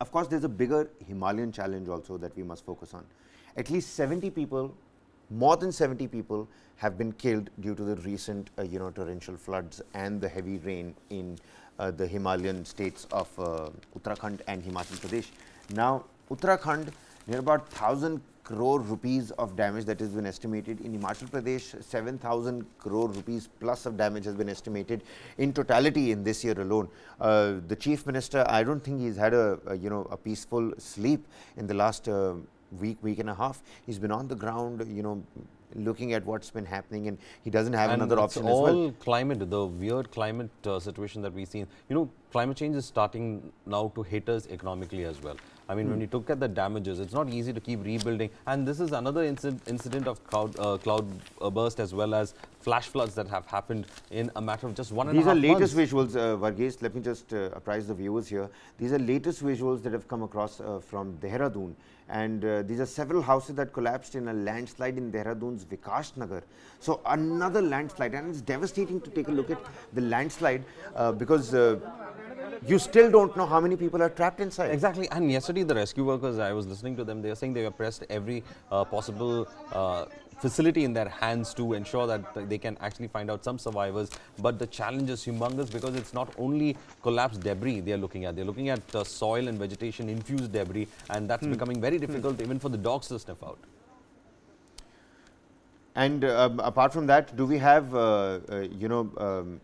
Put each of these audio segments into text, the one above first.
of course, there's a bigger Himalayan challenge also that we must focus on. At least 70 people, more than 70 people have been killed due to the recent torrential floods and the heavy rain in the Himalayan states of Uttarakhand and Himachal Pradesh. Now, Uttarakhand, near about 1,000 crore rupees of damage that has been estimated. In Himachal Pradesh, 7,000 crore rupees plus of damage has been estimated in totality in this year alone. The Chief Minister, I don't think he's had a peaceful sleep in the last week and a half. He's been on the ground, looking at what's been happening, and he doesn't have another option as well. All climate, the weird climate situation that we see. Climate change is starting now to hit us economically as well. I mean, when you look at the damages, it's not easy to keep rebuilding. And this is another incident of cloud burst as well as flash floods that have happened in a matter of just 1.5 months. These are latest visuals, Varghese. Let me just apprise the viewers here. These are latest visuals that have come across from Dehradun. And these are several houses that collapsed in a landslide in Dehradun's Vikash Nagar. So another landslide, and it's devastating to take a look at the landslide because you still don't know how many people are trapped inside. Exactly. And yesterday the rescue workers, I was listening to them, they were saying they have pressed every possible facility in their hands to ensure that they can actually find out some survivors. But the challenge is humongous because it's not only collapsed debris they are looking at. They're looking at soil and vegetation infused debris, and that's becoming very difficult even for the dogs to sniff out. And apart from that, do we have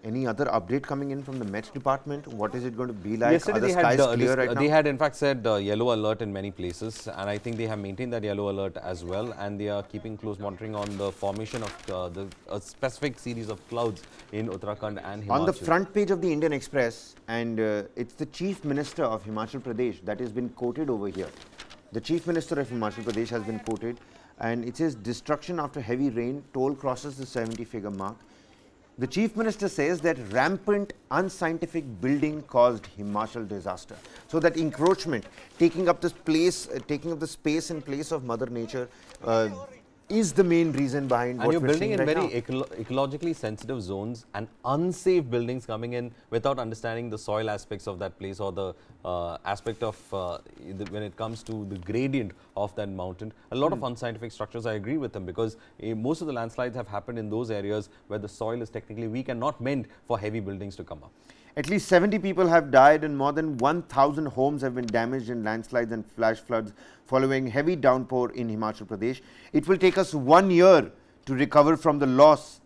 any other update coming in from the Met Department? What is it going to be like? Yesterday Are the skies clear right now? They had in fact said yellow alert in many places, and I think they have maintained that yellow alert as well, and they are keeping close monitoring on the formation of a specific series of clouds in Uttarakhand and Himachal. On the front page of the Indian Express, and it's the Chief Minister of Himachal Pradesh that has been quoted over here. The Chief Minister of Himachal Pradesh has been quoted, and it says, destruction after heavy rain, toll crosses the 70-figure mark. The Chief Minister says that rampant unscientific building caused Himachal disaster. So that encroachment, taking up the space in place of Mother Nature is the main reason behind what we're seeing right now. And you're building in very ecologically sensitive zones and unsafe buildings coming in without understanding the soil aspects of that place or the aspect of when it comes to the gradient of that mountain. A lot of unscientific structures, I agree with them, because most of the landslides have happened in those areas where the soil is technically weak and not meant for heavy buildings to come up. At least 70 people have died and more than 1,000 homes have been damaged in landslides and flash floods following heavy downpour in Himachal Pradesh. It will take us 1 year to recover from the loss.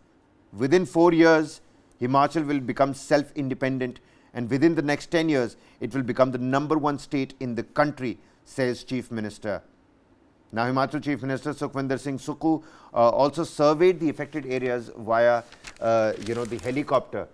Within 4 years, Himachal will become self-independent, and within the next 10 years, it will become the #1 state in the country, says Chief Minister. Now, Himachal Chief Minister Sukhwinder Singh Sukhu also surveyed the affected areas via the helicopter.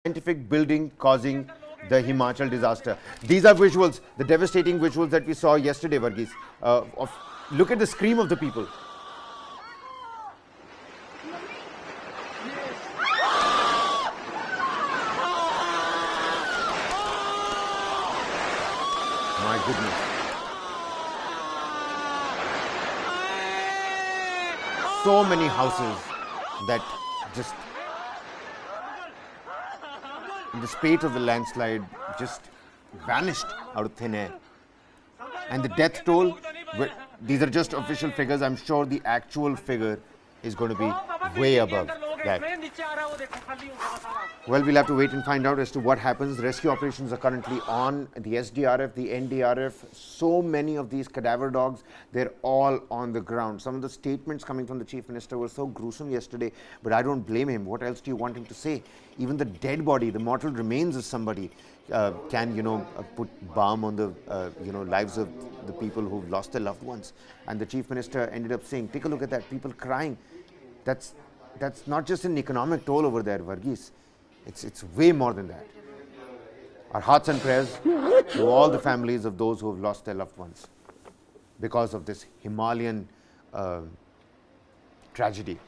Scientific building causing the Himachal disaster. These are visuals, the devastating visuals that we saw yesterday, Varghese. Look at the scream of the people. My goodness. So many houses that just, in the spate of the landslide, just vanished out of thin air. And the death toll, these are just official figures. I'm sure the actual figure is going to be way above that. Well, we'll have to wait and find out as to what happens. Rescue operations are currently on. The SDRF, the NDRF, so many of these cadaver dogs, they're all on the ground. Some of the statements coming from the Chief Minister were so gruesome yesterday, but I don't blame him. What else do you want him to say? Even the dead body, the mortal remains of somebody can, put balm on the, lives of the people who've lost their loved ones. And the Chief Minister ended up saying, take a look at that, people crying. That's not just an economic toll over there, Varghese. It's way more than that. Our hearts and prayers to all the families of those who have lost their loved ones because of this Himalayan tragedy.